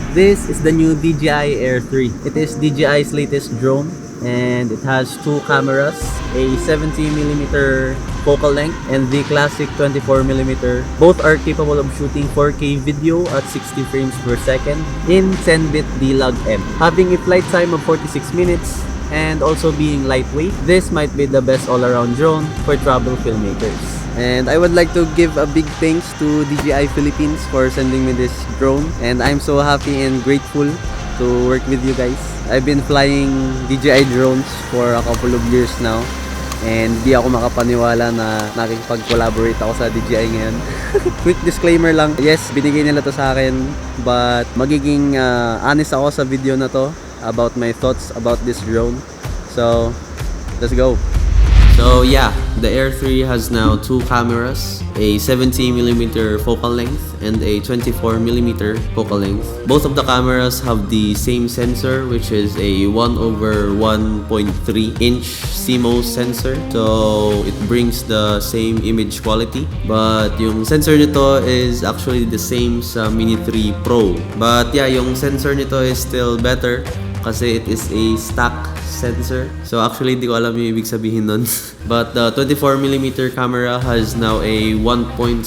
This is the new DJI Air 3. It is DJI's latest drone and it has two cameras, a 70mm focal length and the classic 24mm. Both are capable of shooting 4K video at 60 frames per second in 10-bit D-Log M. Having a flight time of 46 minutes and also being lightweight, this might be the best all-around drone for travel filmmakers. And I would like to give a big thanks to DJI Philippines for sending me this drone, and I'm so happy and grateful to work with you guys. I've been flying DJI drones for a couple of years now, and di ako makapaniwala na nakikipag-collaborate ako sa DJI ngayon. Quick disclaimer lang, yes, binigay nila to sa akin, but magiging honest ako sa video na to about my thoughts about this drone. So, let's go. So yeah, the Air 3 has now two cameras, a 70mm focal length and a 24mm focal length. Both of the cameras have the same sensor, which is a 1/1.3" CMOS sensor. So it brings the same image quality. But yung sensor nito is actually the same sa Mini 3 Pro. But yeah, yung sensor nito is still better kasi it is a stack sensor. So actually, hindi ko alam yung ibig sabihin nun. But the 24mm camera has now a 1.7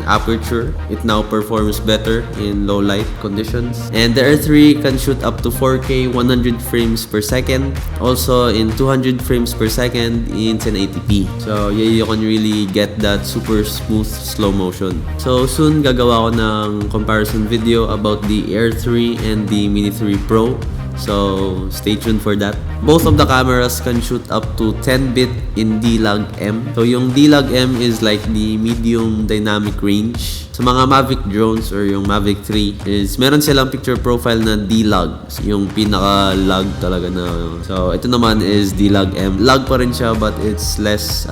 aperture. It now performs better in low light conditions. And the Air 3 can shoot up to 4K 100 frames per second. Also in 200 frames per second in 1080p. So yeah, you can really get that super smooth slow motion. So soon gagawa ko ng comparison video about the Air 3 and the Mini 3 Pro. So stay tuned for that. Both of the cameras can shoot up to 10-bit in D-Log M. So yung D-Log M is like the medium dynamic range. Sa mga Mavic drones or yung Mavic 3 is meron silang picture profile na D-Log, yung pinaka-log talaga na. So ito naman is D-Log M. Log pa rin siya but it's less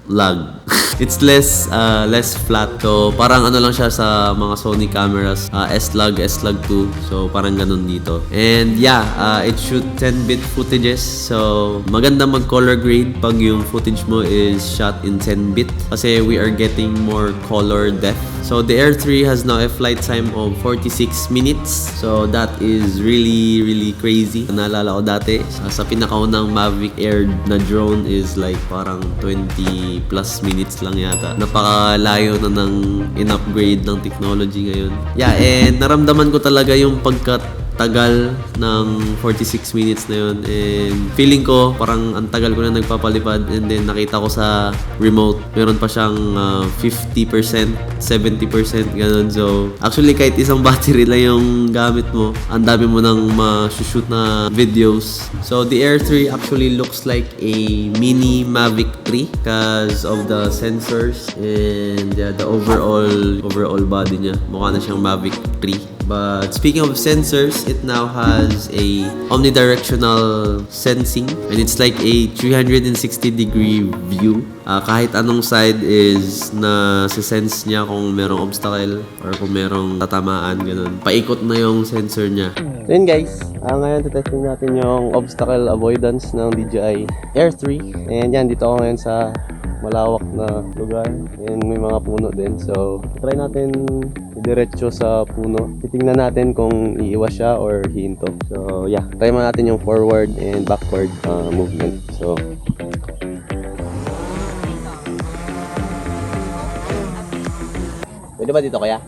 lag. It's less flat. So parang ano lang siya sa mga Sony cameras, S-Log 2. So parang ganun dito. And yeah, it shoot 10-bit footages. So maganda mag-color grade pag yung footage mo is shot in 10-bit kasi we are getting more color depth. So the Air 3 has now a flight time of 46 minutes. So that is really crazy. Naalala ko dati sa pinakaunang Mavic Air na drone is like parang 20 plus minutes lang yata. Napakalayo na ng in-upgrade ng technology ngayon. Yeah, and naramdaman ko talaga yung pagkatagal ng 46 minutes na yun. And feeling ko parang ang tagal ko na nagpapalipad, and then nakita ko sa remote meron pa siyang 50%, 70% ganun. So actually kahit isang battery lang yung gamit mo, ang dami mo nang ma-shoot na videos. So the Air 3 actually looks like a mini Mavic 3 because of the sensors and the overall body niya. Mukha na siyang Mavic 3. But speaking of sensors, it now has a omnidirectional sensing, and it's like a 360-degree view. Kahit anong side is na sense niya kung merong obstacle or kung merong tatamaan, ganun. Paikot na yung sensor niya. So yun guys, ngayon testing natin yung obstacle avoidance ng DJI Air 3. And yan, dito ako ngayon sa malawak na lugar and may mga puno din. So try natin diretso sa puno. Titingnan natin kung iiwas siya or hihinto. So yeah, try mo natin yung forward and backward movement. So pwede ba dito kaya?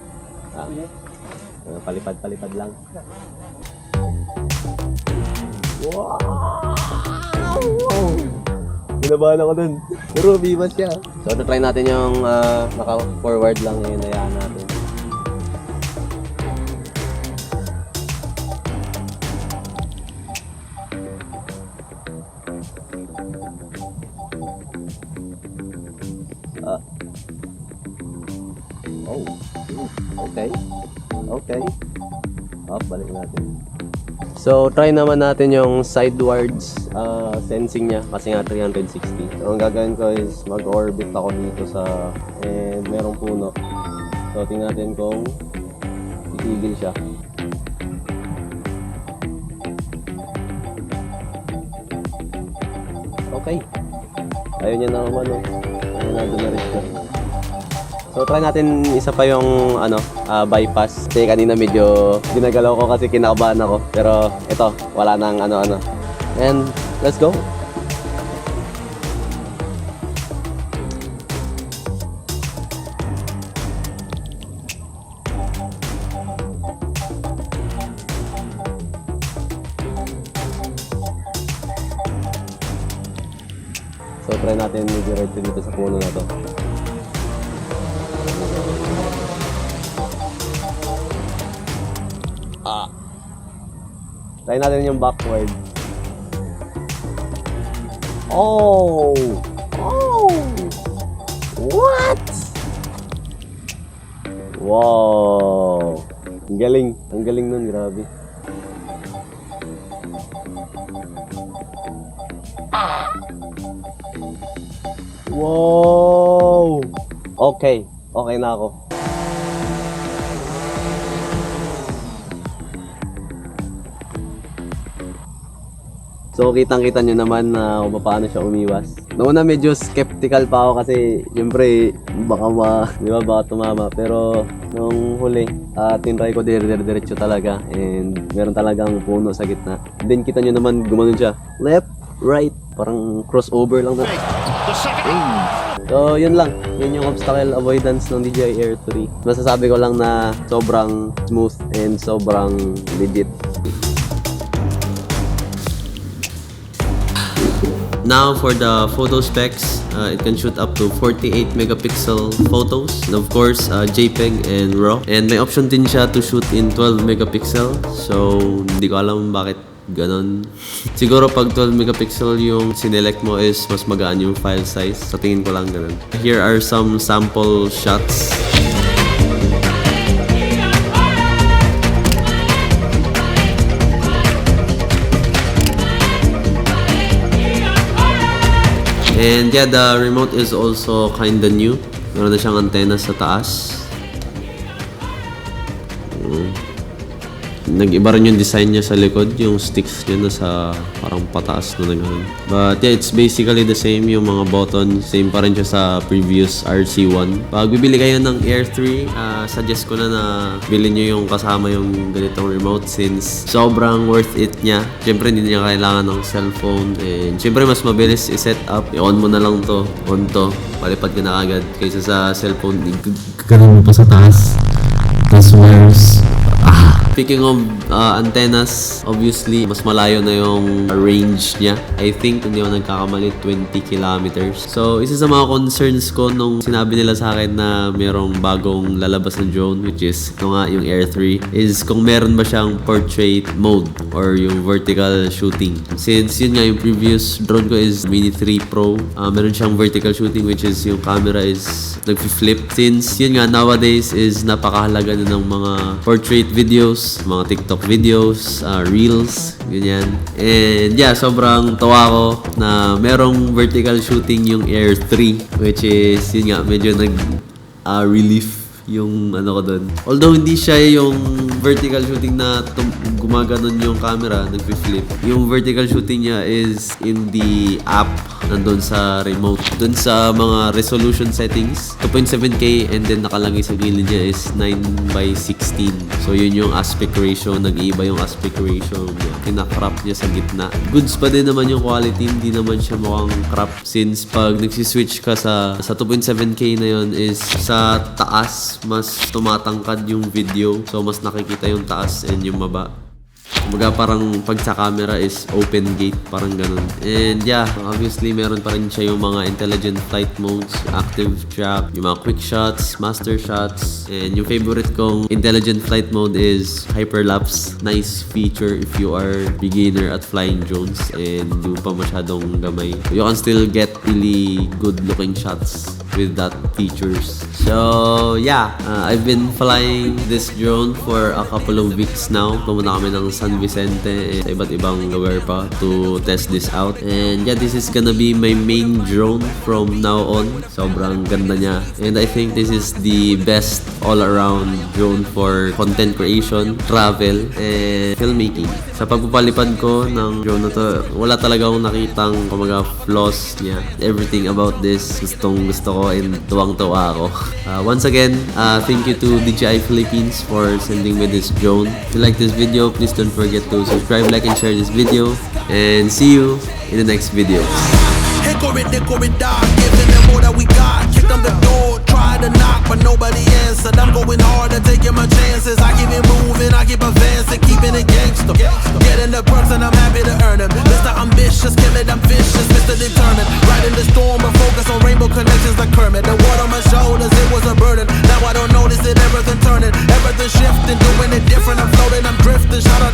Palipad lang. Wow! Ginabahan ako dun. Pero bimas siya. So, try natin yung naka-forward lang ngayon. Hayaan natin. Okay. Balik natin. So, try naman natin yung sidewards sensing niya kasi nga 360. So, ang gagawin ko is mag-orbit ako dito sa and merong puno. So, tingnan natin kung titigil siya. Okay. Ayaw niya na naman, oh. Ayaw na rin siya. So try natin isa pa yung bypass. Kasi kanina medyo ginagalaw ko kasi kinakabahan ako. Pero ito, wala nang ano-ano. And let's go. So try natin i-ride dito sa puno na to. Try natin yung backward. Oh! Oh! What? Wow! Ang galing. Ang galing nun, grabe. Wow! Okay. Okay na ako. So kitang-kita nyo naman na kung paano siya umiwas. Noong una medyo skeptical pa ako kasi siyempre baka tumama. Pero nung huli, tinry ko diretso talaga and meron talagang puno sa gitna. Then kita nyo naman gumanon siya. Left, right, parang crossover lang na. So yun lang, yun yung obstacle avoidance ng DJI Air 3. Masasabi ko lang na sobrang smooth and sobrang legit. Now for the photo specs, it can shoot up to 48 megapixel photos. And of course, JPEG and RAW. And may option din siya to shoot in 12 megapixel. So, hindi ko alam bakit ganon. Siguro pag 12 megapixel yung sinelect mo is mas magaan yung file size. Sa tingin ko lang ganon. Here are some sample shots. And yeah, the remote is also kinda new. Meron na siyang antenna sa taas. Nag-iba rin yung design niya sa likod. Yung sticks niya na sa parang pataas na gano'n. But yeah, it's basically the same. Yung mga button, same pa rin siya sa previous RC1. Pag bibili kayo ng Air 3, suggest ko na bilhin nyo yung kasama yung ganitong remote since sobrang worth it niya. Siyempre hindi niya kailangan ng cellphone. And siyempre mas mabilis i-set up. I-on mo na lang to. On to. Palipad ka na agad. Kaysa sa cellphone, gano'n mo pa sa taas. Tapos wires. Speaking of antennas, obviously, mas malayo na yung range niya. I think, hindi ako nagkakamali, 20 kilometers. So, isa sa mga concerns ko nung sinabi nila sa akin na merong bagong lalabas na drone, which is, ito nga, yung Air 3, is kung meron ba siyang portrait mode or yung vertical shooting. Since yun nga, yung previous drone ko is Mini 3 Pro. Meron siyang vertical shooting, which is yung camera is nag-flip. Since yun nga, nowadays is napakahalaga na ng mga portrait videos, mga TikTok videos, Reels, ganyan. And yeah, sobrang tawa ko na merong vertical shooting yung Air 3, which is, yun nga, medyo relief yung ko doon. Although hindi siya yung vertical shooting na gumaganon yung camera, nag-flip. Yung vertical shooting niya is in the app nandun sa remote. Dun sa mga resolution settings, 2.7K and then nakalagay sa gilid niya is 9:16. So yun yung aspect ratio, nag-iiba yung aspect ratio niya. Kina-crop niya sa gitna. Goods pa din naman yung quality, hindi naman siya mukhang crop since pag nagsiswitch ka sa 2.7K na yun is sa taas, mas tumatangkad yung video. So mas nakikita yung taas and yung baba. Kumbaga parang pag sa camera is open gate, parang ganun. And yeah, obviously meron pa rin siya yung mga intelligent flight modes, active track, yung mga quick shots, master shots. And yung favorite kong intelligent flight mode is hyperlapse. Nice feature if you are beginner at flying drones and di pa masyadong gamay. You can still get really good looking shots with that features. So yeah, I've been flying this drone for a couple of weeks now. Pumunta kami ng San Vicente and sa iba't ibang lugar pa to test this out. And yeah, this is gonna be my main drone from now on. Sobrang ganda niya. And I think this is the best all-around drone for content creation, travel, and filmmaking. Sa pagpapalipad ko ng drone na to, wala talaga akong nakitang kumaga flaws niya. Everything about this gustong gusto ko and tuwang-tuwa ako. Once again, thank you to DJI Philippines for sending me this drone. If you like this video, please don't forget to subscribe, like, and share this video. And see you in the next video. Hickory dickory dock, giving them all that we got. Kicked on the door, tried to knock, but nobody answered. I'm going hard and taking my chances. I keep it moving, I keep advancing, keeping it gangster. Getting the perks and I'm happy to earn them.